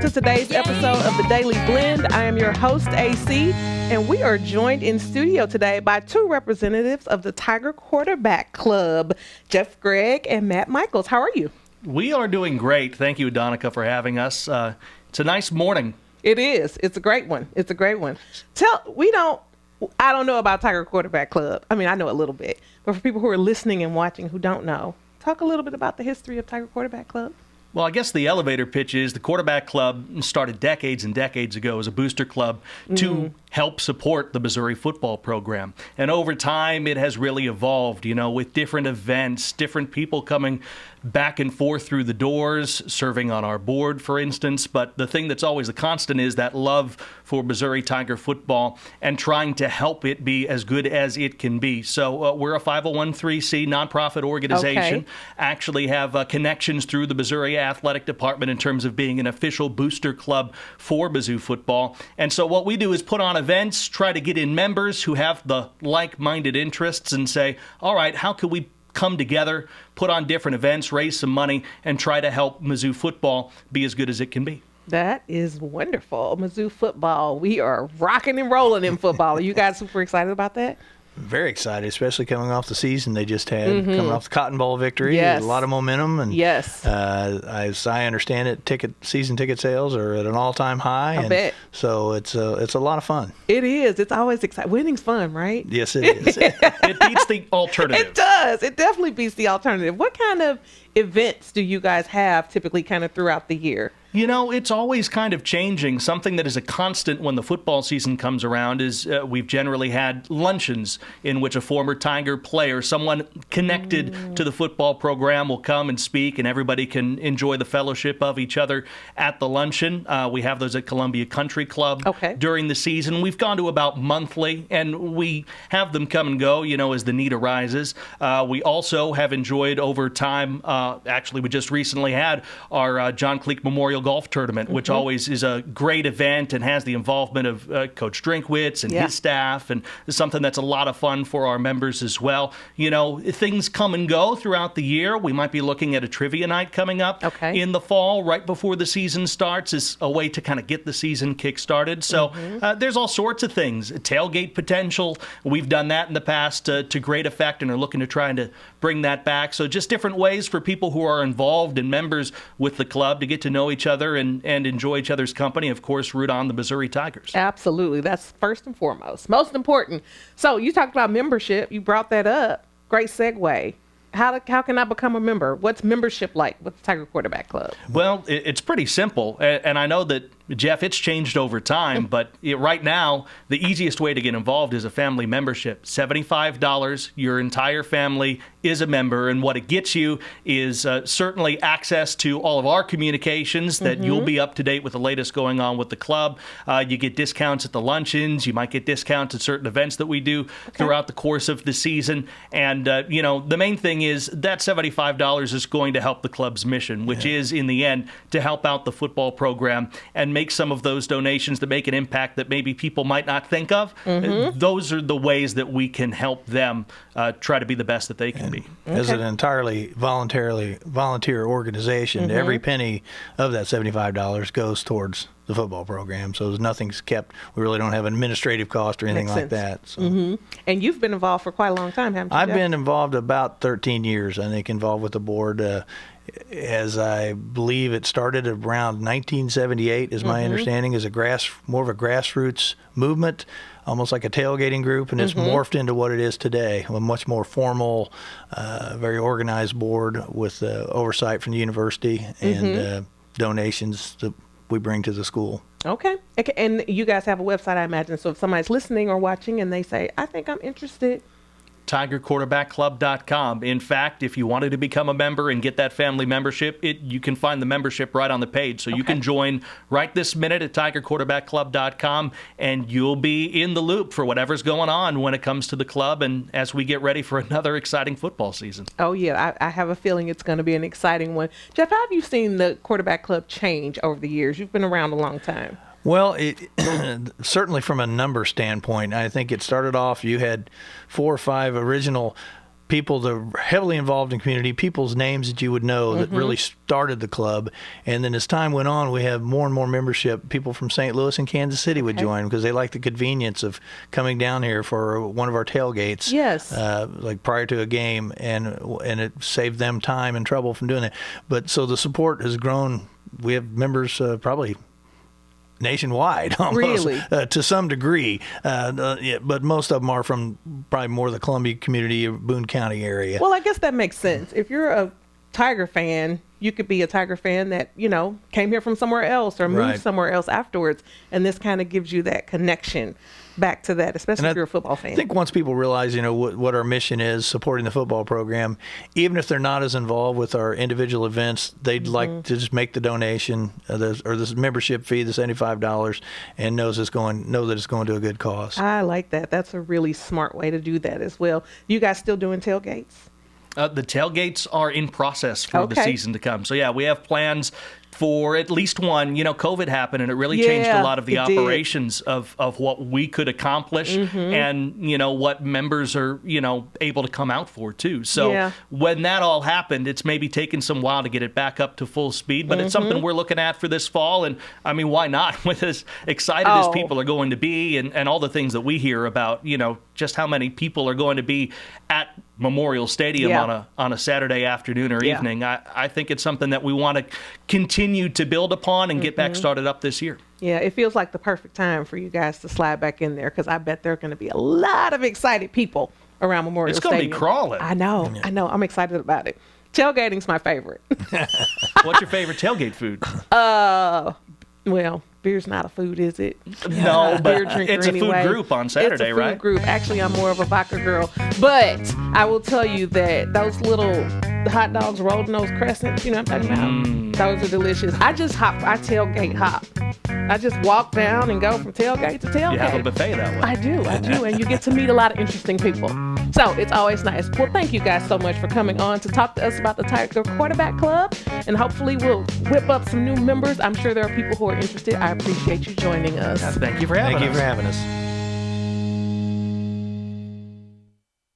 to today's episode of The Daily Blend. I am your host, AC, and we are joined in studio today by two representatives of the Tiger Quarterback Club, Jeff Gregg and Matt Michaels. How are you? We are doing great. Thank you, Donica, for having us. It's a nice morning. It is. It's a great one. It's a great one. I don't know about Tiger Quarterback Club. I mean, I know a little bit, but for people who are listening and watching who don't know, talk a little bit about the history of Tiger Quarterback Club. Well, I guess the elevator pitch is the Quarterback Club started decades and decades ago as a booster club to help support the Missouri football program. And over time, it has really evolved, with different events, different people coming back and forth through the doors, serving on our board, for instance. But the thing that's always a constant is that love for Missouri Tiger football and trying to help it be as good as it can be. So we're a 501(c) nonprofit organization. Okay. Actually have connections through the Missouri Athletic Department in terms of being an official booster club for Mizzou football. And so what we do is put on events, try to get in members who have the like-minded interests and say, all right, how can we come together, put on different events, raise some money, and try to help Mizzou football be as good as it can be. That is wonderful. Mizzou football. We are rocking and rolling in football. Are you guys super excited about that? Very excited, especially coming off the season they just had, coming off the Cotton Bowl victory. Yes. A lot of momentum. And yes. As I understand it, season ticket sales are at an all-time high. I bet. So it's a lot of fun. It is. It's always exciting. Winning's fun, right? Yes, it is. It beats the alternative. It does. It definitely beats the alternative. What kind of events do you guys have typically kind of throughout the year? It's always kind of changing. Something that is a constant when the football season comes around is we've generally had luncheons in which a former Tiger player, someone connected to the football program, will come and speak, and everybody can enjoy the fellowship of each other at the luncheon. We have those at Columbia Country Club during the season. We've gone to about monthly, and we have them come and go, as the need arises. We also have enjoyed over time, actually we just recently had our John Cleek Memorial Golf Tournament, which always is a great event and has the involvement of Coach Drinkwitz and his staff, and it's something that's a lot of fun for our members as well. Things come and go throughout the year. We might be looking at a trivia night coming up in the fall, right before the season starts, as a way to kind of get the season kick-started. So there's all sorts of things. Tailgate potential, we've done that in the past to great effect and are looking to try to bring that back. So just different ways for people who are involved and members with the club to get to know each other and enjoy each other's company. Of course, root on the Missouri Tigers. Absolutely. That's first and foremost. Most important. So you talked about membership. You brought that up. Great segue. How can I become a member? What's membership like with the Tiger Quarterback Club? Well, it's pretty simple. And I know that, Jeff, it's changed over time, but right now, the easiest way to get involved is a family membership. $75, your entire family is a member, and what it gets you is certainly access to all of our communications, that you'll be up to date with the latest going on with the club. You get discounts at the luncheons. You might get discounts at certain events that we do throughout the course of the season. And, the main thing is that $75 is going to help the club's mission, which is, in the end, to help out the football program and make some of those donations that make an impact that maybe people might not think of. Those are the ways that we can help them try to be the best that they can be. As an entirely volunteer organization, every penny of that $75 goes towards the football program. So nothing's kept. We really don't have an administrative cost or anything like that. So. And you've been involved for quite a long time, haven't you? I've been involved about 13 years, I think, involved with the board. As I believe it started around 1978, is my understanding, as more of a grassroots movement, almost like a tailgating group, and it's morphed into what it is today, a much more formal, very organized board with oversight from the university and donations that we bring to the school. Okay. And you guys have a website, I imagine. So if somebody's listening or watching and they say, I think I'm interested, TigerQuarterbackClub.com. In fact, if you wanted to become a member and get that family membership, you can find the membership right on the page. So you can join right this minute at TigerQuarterbackClub.com, and you'll be in the loop for whatever's going on when it comes to the club and as we get ready for another exciting football season. Oh, yeah. I have a feeling it's going to be an exciting one. Jeff, how have you seen the Quarterback Club change over the years? You've been around a long time. Well, certainly from a number standpoint, I think it started off, you had 4 or 5 original people that are heavily involved in community, people's names that you would know that really started the club. And then as time went on, we have more and more membership. People from St. Louis and Kansas City would join because they like the convenience of coming down here for one of our tailgates. Yes. Like prior to a game, and it saved them time and trouble from doing that. But so the support has grown. We have members probably nationwide, almost, Really? To some degree. Yeah, but most of them are from probably more the Columbia community, Boone County area. Well, I guess that makes sense. If you're a Tiger fan, you could be a Tiger fan that, came here from somewhere else or moved Right. somewhere else afterwards. And this kind of gives you that connection back to that, especially And if you're a football fan. I think once people realize, what our mission is, supporting the football program, even if they're not as involved with our individual events, they'd like to just make the donation or this membership fee, the $75, and know that it's going to a good cause. I like that. That's a really smart way to do that as well. You guys still doing tailgates? The tailgates are in process for the Okay. season to come. So, yeah, we have plans for at least one. COVID happened, and it really changed a lot of the it did. operations of what we could accomplish and, what members are, able to come out for, too. So Yeah. when that all happened, it's maybe taken some while to get it back up to full speed, but it's something we're looking at for this fall. And, I mean, why not? With as excited as Oh. people are going to be and all the things that we hear about, just how many people are going to be at Memorial Stadium Yeah. on a Saturday afternoon or Yeah. evening. I think it's something that we want to continue to build upon and get back started up this year. Yeah, it feels like the perfect time for you guys to slide back in there because I bet there are going to be a lot of excited people around Memorial It's gonna be Stadium. crawling. I know. I'm excited about it. Tailgating's my favorite. What's your favorite tailgate food? Well, beer's not a food, is it? No, but Beer drinker it's a food anyway. group on Saturday, it's a food right? group. Actually, I'm more of a vodka girl. But I will tell you that those little hot dogs rolled in those crescents, you know what I'm talking about? Those are delicious. I tailgate hop. I just walk down and go from tailgate to tailgate. You have a buffet that way. I do. And you get to meet a lot of interesting people. So it's always nice. Well, thank you guys so much for coming on to talk to us about the Tiger Quarterback Club. And hopefully we'll whip up some new members. I'm sure there are people who are interested. I appreciate you joining us. Thank you for having us. Thank you for having us.